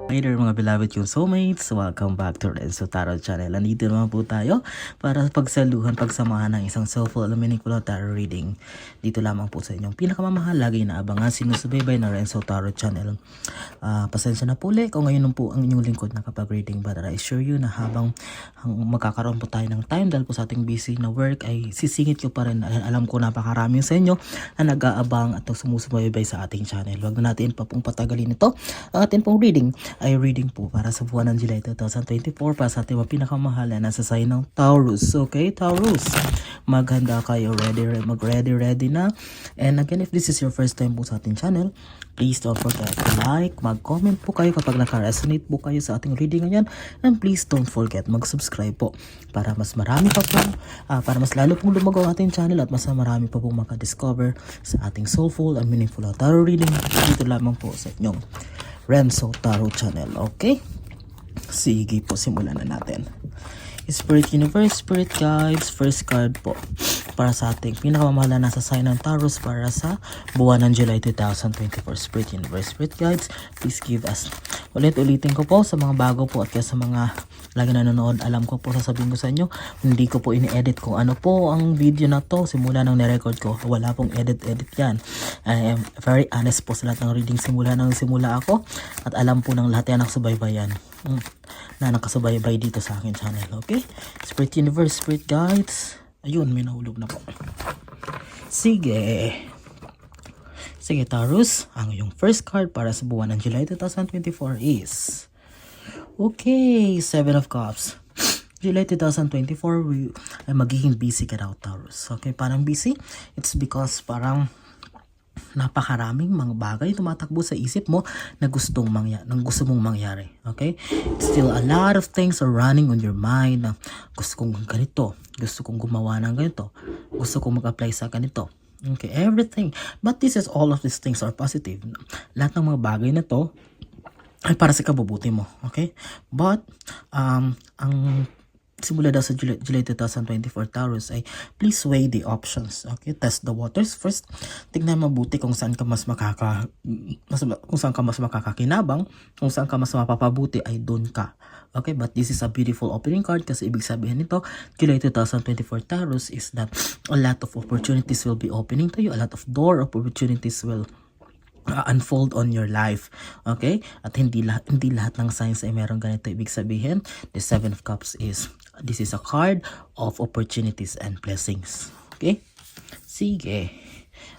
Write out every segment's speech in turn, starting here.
Hey there mga beloved yung soulmates, welcome back to Renzo Tarot Channel. Nandito naman po tayo para pagsaluhan, pagsamahan ng isang soulful and meaningful tarot reading. Dito lamang po sa inyong pinakamamahal, lagi na abangan sinusubaybay na Renzo Tarot Channel. Pasensya na po ulit kung ngayon po ang inyong lingkod nakapag-reading, but I assure you na habang magkakaroon po tayo ng time dahil po sa ating busy na work ay sisingit ko pa rin. Alam ko napakaraming sa inyo na nag-aabang at sumusubaybay sa ating channel. Huwag na natin pa pong patagalin ito. Ang ating pong reading ay reading po para sa buwan ng July 2024 para sa ating mga pinakamahal na nasa sign ng Taurus. Okay, Taurus, maghanda kayo, ready na. And again, if this is your first time po sa ating channel, please don't forget to like, mag-comment po kayo kapag naka-resonate po kayo sa ating reading ngayon, and please don't forget mag-subscribe po para mas marami pa po, para mas lalo pong lumago ang ating channel at mas marami pa pong maka-discover sa ating soulful and meaningful tarot reading dito lamang po sa inyong Renzo Tarot Channel. Okay? Sige po, simulan na natin. Spirit Universe, Spirit Guides, first card po para sa ating pinakamamahal na nasa sign ng Taurus para sa buwan ng July 2024. Spirit Universe, Spirit Guides, please give us. Ulitin ko po sa mga bago po at kaya sa mga lagi nanonood, alam ko po, sasabihin ko sa inyo, hindi ko po ini-edit kung ano po ang video na to simula nang nirecord ko. Wala pong edit yan. I am very honest po sa lahat ng reading simula ako at alam po ng lahat yan nakasubaybayan na nakasubaybay dito sa akin channel. Okay? Spirit Universe, Spirit Guides. Ayun, may nahulog na po. Sige Taurus, ang iyong first card para sa buwan ng July 2024 is okay, Seven of Cups. July 2024 ay magiging busy ka daw, Taurus. Okay, parang busy. It's because parang napakaraming mga bagay tumatakbo sa isip mo na gusto mong mangyari. Okay? Still a lot of things are running on your mind na gusto kong ganito, gusto kong gumawa ng ganito, gusto kong mag-apply sa ganito. Okay, everything. But all of these things are positive. Lahat ng mga bagay na to ay para sa kabubuti mo. Okay? But ang simula daw sa July 2024 Taurus ay please weigh the options. Okay, test the waters first. Tingnan mabuti kung saan ka mas makakakinabang, kung saan ka mas mapapabuti ay doon ka. Okay, but this is a beautiful opening card kasi ibig sabihin nito, July 2024 Taurus is that a lot of opportunities will be opening to you, a lot of door opportunities will unfold on your life. Okay? At hindi lahat ng signs ay meron ganito. Ibig sabihin, the Seven of Cups this is a card of opportunities and blessings. Okay? Sige.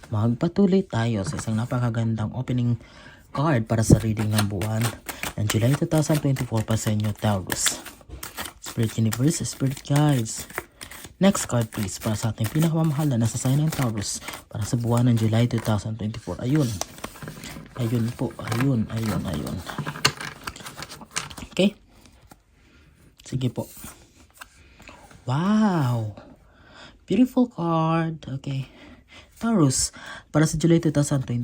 Magpatuloy tayo sa isang napakagandang opening card para sa reading ng buwan ng July 2024 pa sa inyo, Taurus. Spirit Universe, Spirit Guides. Next card please para sa ating pinakamamahal na nasa sign ng Taurus para sa buwan ng July 2024. Ayun po. Ayun. Okay? Sige po. Wow! Beautiful card. Okay. Taurus, para sa July 2024,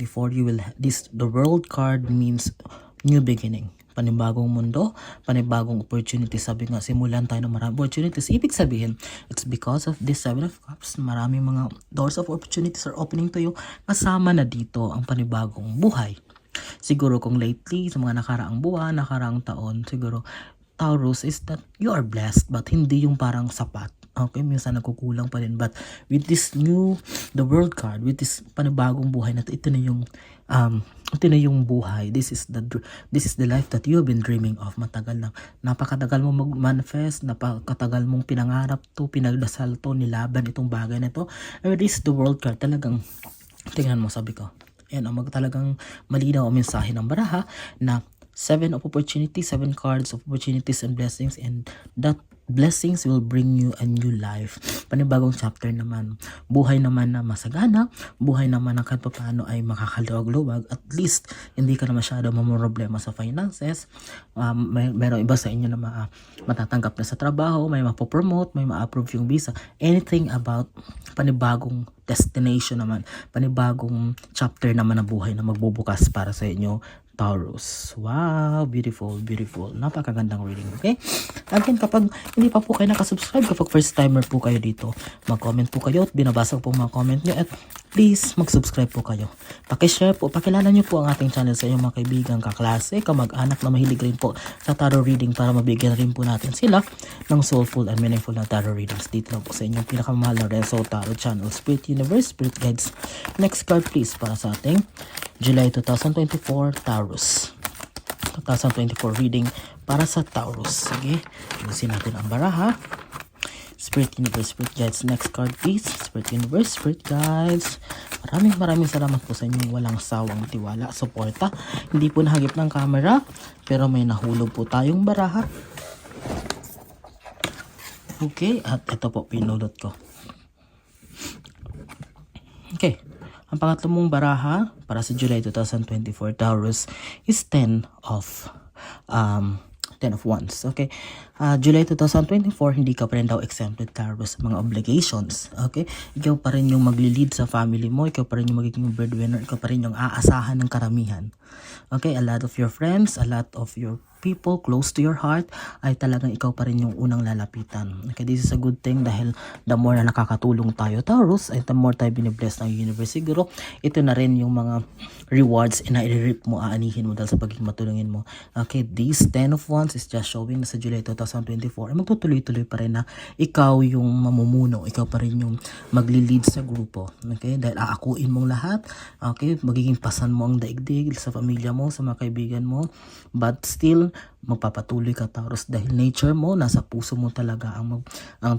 the World card means new beginning. Panibagong mundo, panibagong opportunity. Sabi nga, simulan tayo ng maraming opportunities. Ibig sabihin, it's because of this Seven of Cups, maraming mga doors of opportunities are opening to you. Kasama na dito ang panibagong buhay. Siguro kung lately, sa mga nakaraang buwan, nakaraang taon, siguro, Taurus is that you are blessed, but hindi yung parang sapat. Okay, minsan nagkukulang pa rin. But with this the World card, with this panibagong buhay na ito na yung buhay. This is the life that you have been dreaming of. Matagal na. Napakatagal mo mag-manifest, napakatagal mong pinangarap to, pinagdasal to, nilaban itong bagay na to. And this is the World card. Talagang, tingnan mo, sabi ko. Yan, talagang malinaw ang mensahe ng baraha na 7 of opportunities, 7 cards of opportunities and blessings, and that blessings will bring you a new life. Panibagong chapter naman. Buhay naman na masagana, buhay naman na kahit paano ay makakaluwag-luwag. At least, hindi ka na masyado mamroblema sa finances. Meron iba sa inyo na matatanggap na sa trabaho, may mapopromote, may ma-approve yung visa. Anything about panibagong destination naman, panibagong chapter naman ng buhay na magbubukas para sa inyo, Taurus. Wow, beautiful, beautiful. Napakagandang reading, okay? Again, kapag hindi pa po kayo nakasubscribe, kapag first timer po kayo dito, mag-comment po kayo at binabasa po mga comment nyo at please mag-subscribe po kayo. Pakishare po, pakilala nyo po ang ating channel sa inyong mga kaibigan, kaklase, kamag-anak na mahilig rin po sa tarot reading para mabigyan rin po natin sila ng soulful and meaningful na tarot readings dito lang po sa inyong pinakamahal na Renzo Tarot Channel, Spirit Universe, Spirit Guides. Next card please para sa ating July 2024 Taurus. 2024 reading para sa Taurus. Sige, ulisin natin ang baraha. Spirit Universe, Spirit Guides. Next card please. Spirit Universe, Spirit Guides. Maraming salamat po sa inyong walang sawang tiwala, suporta. Hindi po nahagip ng camera, pero may nahulog po tayong baraha. Okay, at ito po pinulot ko. Okay. Ang pangatlo mong baraha para sa July 2024 Taurus is 10 of Wands. Okay. July 2024, hindi ka pa rin daw exempted Taurus sa mga obligations. Okay. Ikaw pa rin yung magli-lead sa family mo. Ikaw pa rin yung magiging breadwinner. Ikaw pa rin yung aasahan ng karamihan. Okay. A lot of your friends, a lot of your people close to your heart ay talagang ikaw pa rin yung unang lalapitan. Okay, this is a good thing dahil the more na nakakatulong tayo Taurus ay the more tayo binibless ng universe. Siguro ito na rin yung mga rewards na i-rip mo, aanihin mo dahil sa pagiging matulungin mo. Okay, this 10 of Wands is just showing na sa July 2024 ay magtutuloy-tuloy pa rin na ikaw yung mamumuno, ikaw pa rin yung magli-lead sa grupo. Okay, dahil aakuin mong lahat. Okay, magiging pasan mo ang daigdig sa pamilya mo, sa mga kaibigan mo, but still magpapatuloy ka Taurus dahil nature mo nasa puso mo talaga ang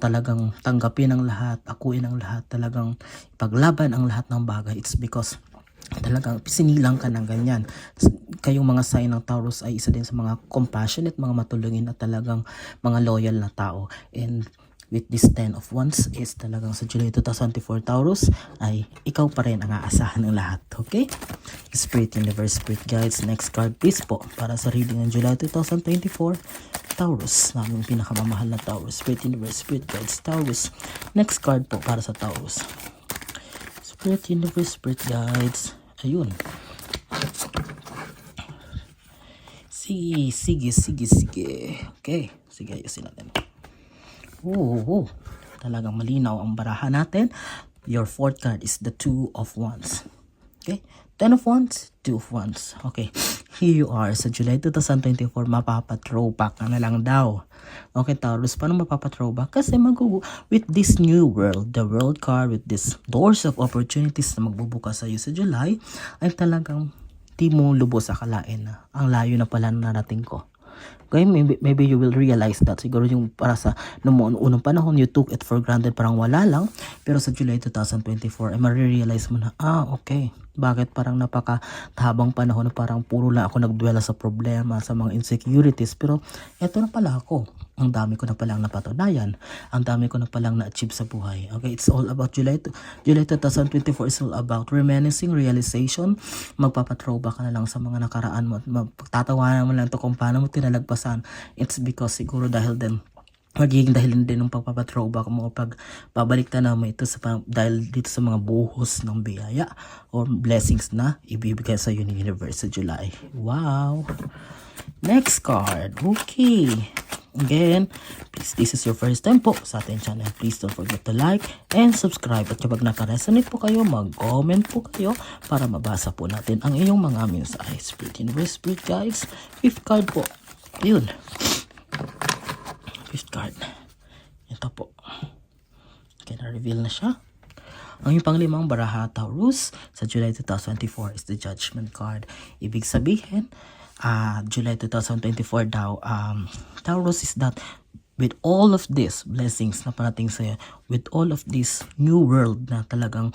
talagang tanggapin ang lahat, akuin ang lahat, talagang paglaban ang lahat ng bagay. It's because talagang sinilang ka ng ganyan. Kayong mga sign ng Taurus ay isa din sa mga compassionate, mga matulungin at talagang mga loyal na tao. And with this 10 of Wands is talagang sa July 2024 Taurus ay ikaw pa rin ang aasahan ng lahat. Okay? Spirit Universe, Spirit Guides. Next card please po para sa reading ng July 2024 Taurus. Naming pinakamamahal na Taurus. Spirit Universe, Spirit Guides, Taurus. Next card po para sa Taurus. Spirit Universe, Spirit Guides. Ayun. Sige. Okay. Sige, ayusin natin. Talagang malinaw ang baraha natin. Your fourth card is the 2 of Wands. Okay? 10 of Wands, 2 of Wands. Okay. Here you are. Sa July 2024, mapapatrowback ka na lang daw. Okay, Taurus, paano mapapatrowback? Kasi with this new world, the world card, with this doors of opportunities na magbubukas sa iyo sa July, ay talagang di mo lubos akalain na ang layo na pala narating ko. Okay, maybe you will realize that. Siguro yung para sa noong unang panahon, you took it for granted, parang wala lang. Pero sa July 2024, ay marirealize mo na, okay, bakit parang napakatabang panahon na parang puro lang ako nagdwela sa problema, sa mga insecurities. Pero eto na pala ako. Ang dami ko na palang napatunayan. Ang dami ko na palang na-achieve sa buhay. Okay, it's all about July 2024 is all about reminiscing, realization. Magpapatrowback ka na lang sa mga nakaraan mo. Magtatawanan mo lang ito kung paano mo tinalagpasan. It's because siguro dahil din magiging dahil din ng pagpapatrowback mo pag babalik na mo ito dahil dito sa mga buhos ng biyaya or blessings na ibibigay sa iyo ng universe sa July. Wow! Next card. Okay. Again, please, this is your first time po sa ating channel. Please don't forget to like and subscribe. At kapag nakaresonate po kayo, mag-comment po kayo para mabasa po natin ang iyong mga mensahe. Spirit Universe, Spirit Guides. Fifth card po. Yun. Fifth card. Ito po. Okay, na-reveal na siya. Ang yung panglimang baraha, Taurus, sa July 2024 is the Judgment card. Ibig sabihin, July 2024 daw, Taurus is that with all of these blessings na parating sa'yo, with all of this new world na talagang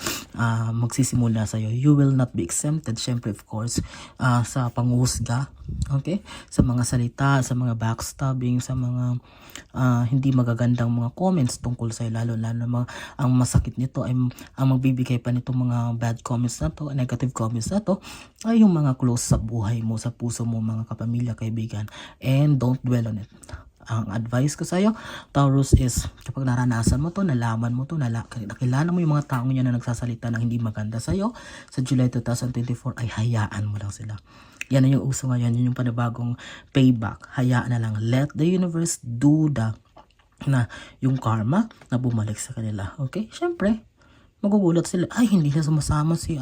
magsisimula sa'yo, you will not be exempted, syempre of course, sa panghusga, okay? Sa mga salita, sa mga backstabbing, sa mga hindi magagandang mga comments tungkol sa'yo, lalo ang masakit nito ay ang magbibigay pa nitong mga bad comments na to, negative comments na to, ay yung mga close sa buhay mo, sa puso mo, mga kapamilya, kaibigan, and don't dwell on it. ang advice ko sa'yo, Taurus, is kapag naranasan mo to, nalaman mo to, nakilala mo yung mga taong yan na nagsasalita ng hindi maganda sa'yo, sa July 2024 ay hayaan mo lang sila. Yan na yung uso ngayon, yun yung panibagong payback. Hayaan na lang. Let the universe do na yung karma na bumalik sa kanila. Okay? Syempre, magugulat sila, ay hindi siya sumasama si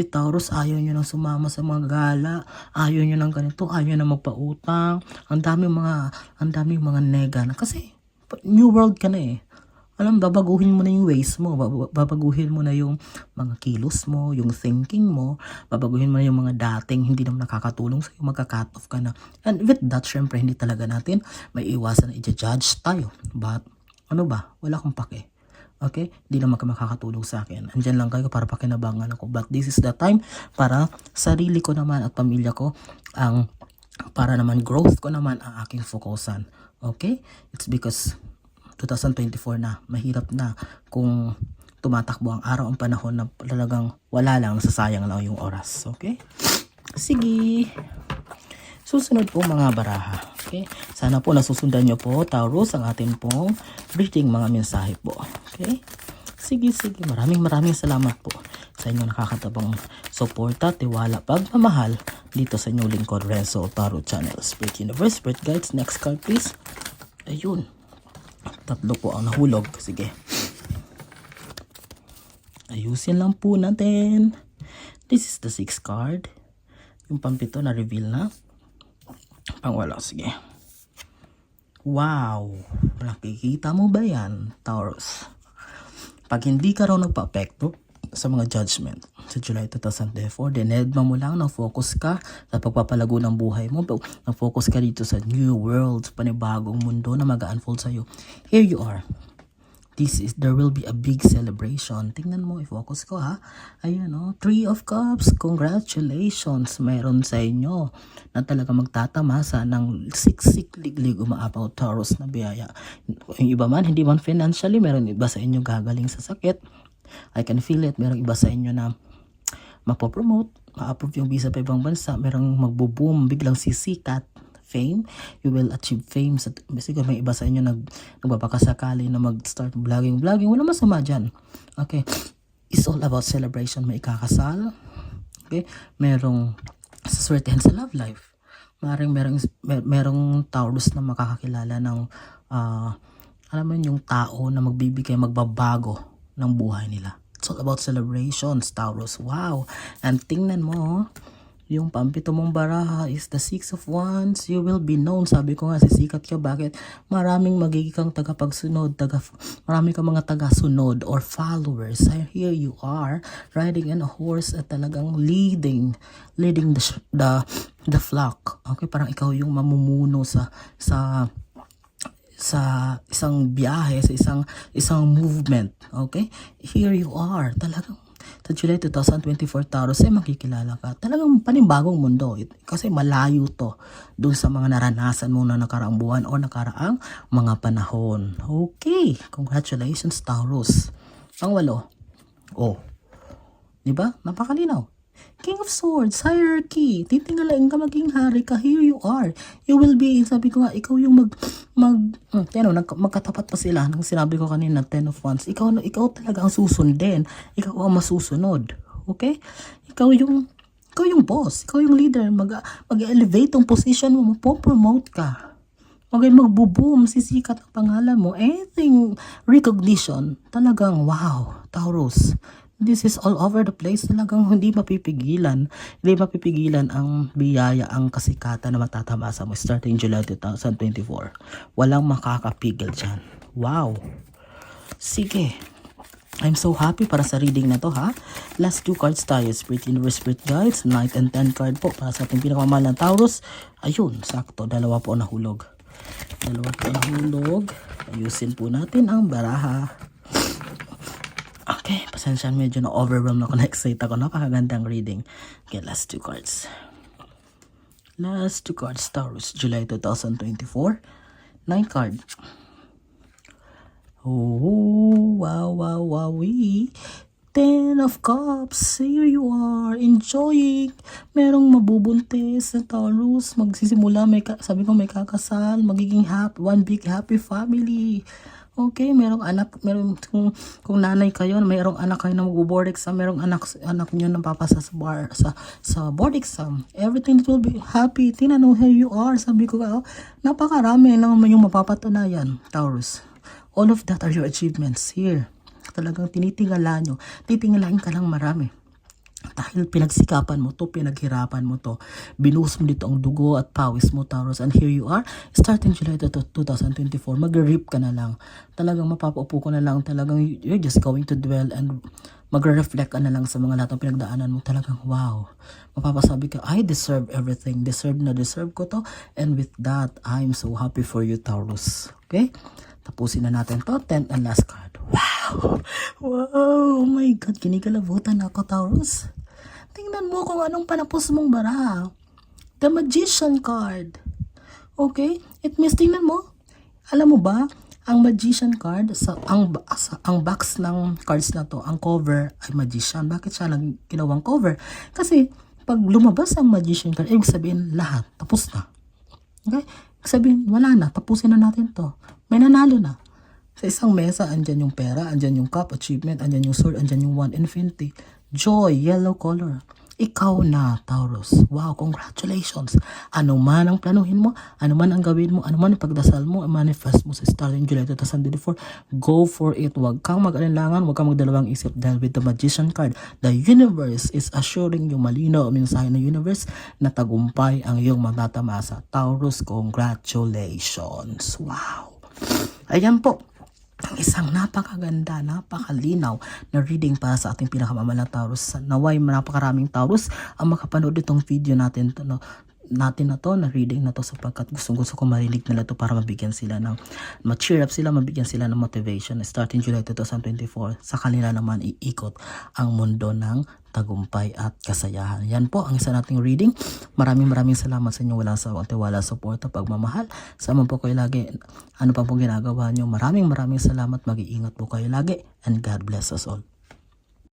Taurus, ayaw niyo nang sumama sa mga gala, ayaw niyo nang ganito, ayaw na magpautang, ang daming mga nega na, kasi new world ka na eh. Alam, babaguhin mo na yung ways mo, babaguhin mo na yung mga kilos mo, yung thinking mo, babaguhin mo na yung mga dating hindi naman nakakatulong sa'yo, magka-cut off ka na. And with that, syempre, hindi talaga natin may iwasan na i-judge tayo. But, ano ba? Wala akong pake. Okay? Hindi naman ka makakatulong sa akin. Andyan lang kayo para pakinabangan ako. But this is the time para sarili ko naman at pamilya ko, para naman growth ko naman ang aking fokusan. Okay? It's because 2024 na, mahirap na kung tumatakbo ang araw, ang panahon na talagang wala lang, nasasayang lang yung oras. Okay? Sige. Susunod po mga baraha. Okay? Sana po nasusundan nyo po, Taurus, ang atin pong reading, mga mensahe po. Okay? Sige. Maraming salamat po sa inyong nakakatabang suporta, tiwala, pagmamahal dito sa inyong lingkod, Renzo Tarot Channel. Spirit Universe, Spirit Guides, next card please. Ayun. 3 po ang nahulog. Sige. Ayusin lang po natin. This is the 6th card. Yung pampito na reveal na. Pangwala, sige. Wow! Nakikita mo ba yan, Taurus? Pag hindi ka raw nagpa-apekto sa mga judgment sa July 2024, dinedma mo lang, na-focus ka sa pagpapalago ng buhay mo, na-focus ka dito sa new world, panibagong mundo na mag-unfold sa'yo. Here you are. There will be a big celebration. Tingnan mo, i-focus ko ha. Ayan o, 3 of Cups. Congratulations. Mayroon sa inyo na talaga magtatamasa ng siksik liglig umaapaw, Taurus, na biyaya. Yung iba man, hindi man financially, meron iba sa inyo gagaling sa sakit. I can feel it. Meron iba sa inyo na mapopromote, ma-approve yung visa pa ibang bansa. Merong magbo-boom, biglang sisikat. Fame, you will achieve fame. Siguro may iba sa inyo nagbabakasakali na mag-start vlogging. Wala masama dyan. Okay. It's all about celebration. May ikakasal. Okay. Merong saswertehan sa love life. Merong Taurus na makakakilala ng alam mo yung tao na magbibigay, magbabago ng buhay nila. It's all about celebrations, Taurus. Wow. And tingnan mo, yung pampito mong baraha is the 6 of Wands. You will be known. Sabi ko nga, sisikat ka. Bakit? Maraming magiging kang tagapagsunod. Marami kang mga tagasunod or followers. Here you are, riding on a horse at talagang leading the flock. Okay, parang ikaw yung mamumuno sa isang biyahe, sa isang movement. Okay? Here you are. Talagang sa July 2024, Taurus, makikilala ka. Talagang panibagong mundo. Kasi malayo to dun sa mga naranasan mo na nakaraang buwan o nakaraang mga panahon. Okay. Congratulations, Taurus. Pangwalo. Oh. Diba? Napakalinaw. King of Swords, hierarchy. Titingalain ka, maging hari ka. Here you are. You will be, sabi ko nga, ikaw yung magkatapat pa sila nang sinabi ko kanina, 10 of Wands. Ikaw talaga ang susundin. Ikaw ang masusunod. Okay? Ikaw yung boss. Ikaw yung leader. Mag-elevate ang position mo. Mapopromote ka. Magbo-boom. Sisikat ang pangalan mo. Anything recognition. Talagang wow. Taurus. This is all over the place. Talagang hindi mapipigilan. Hindi mapipigilan ang biyaya, ang kasikatan na matatamasa mo starting July 2024. Walang makakapigil dyan. Wow. Sige. I'm so happy para sa reading na to ha. Last 2 cards tayo. Spirit Universe, Spirit Guides. Knight and 10 card po para sa ating pinakamamahal ng Taurus. Ayun, sakto. 2 po nahulog. 2 po nahulog. Ayusin po natin ang baraha. Okay, pasensya, medyo na-overwhelm ako, na-excite ako. Napakagandang reading. Okay, last 2 cards. Last 2 cards, Taurus, July 2024. 9 card. Oh, wow. Ten of Cups, here you are, enjoying. Merong mabubuntis na Taurus, magsisimula, sabi ko may kakasal, magiging one big happy family. Okay, merong anak, kung nanay kayo, mayroong anak kayo na mag-board exam, merong anak niyo na papasa sa board exam. Everything will be happy. Tingnan mo, here you are. Sabi ko, napakarami lang yung mapapatunayan, Taurus. All of that are your achievements here. Talagang tinitingala nyo. Titingalain ka lang marami. Dahil pinagsikapan mo to, pinaghirapan mo to. Binuhos mo dito ang dugo at pawis mo, Taurus. And here you are, starting July 2024, mag-rip ka na lang. Talagang mapapaupo ko na lang. Talagang you're just going to dwell and magre-reflect ka na lang sa mga lahat ng pinagdaanan mo. Talagang wow. Mapapasabi ka, I deserve everything. Deserve ko to. And with that, I'm so happy for you, Taurus. Okay? Tapusin na natin to. 10th and last card. Wow! Wow! Oh my God! Kinigalabutan ako, Taurus. Tingnan mo kung anong panapos mong bara. The Magician card. Okay? It means, tingnan mo. Alam mo ba, ang Magician card, ang box ng cards na to, ang cover ay Magician. Bakit siya ginawang cover? Kasi, pag lumabas ang Magician card, ibig sabihin lahat. Tapos na. Okay? Sabihin, wala na, tapusin na natin to. May nanalo na. Sa isang mesa, andyan yung pera, andyan yung cup, achievement, andyan yung sword, andyan yung one, infinity. Joy, yellow color. Ikaw na, Taurus. Wow, congratulations. Ano man ang planuhin mo, ano man ang gawin mo, ano man ang pagdasal mo, manifest mo sa starting July 2024, go for it. Huwag kang mag-alinlangan, huwag kang magdalawang isip dahil with the Magician card, the universe is assuring yung malinaw ang mensahe ng universe na tagumpay ang iyong matatamasa. Taurus, congratulations. Wow. Ayan po. Ang isang napakaganda, napakalinaw na reading para sa ating pinakamamalang Taurus. Naway napakaraming Taurus ang makapanood itong video natin na reading na to sapagkat gusto ko marinig nila to para mabigyan sila ng ma-cheer up sila, mabigyan sila ng motivation starting July 2024 sa kanila naman iikot ang mundo ng tagumpay at kasayahan. Yan po ang isa nating reading. Maraming salamat sa inyo, walang sawang tiwala, suporta, pagmamahal. Sama po kayo lagi. Ano pa pong ginagawa nyo. Maraming salamat. Mag-iingat po kayo lagi and God bless us all.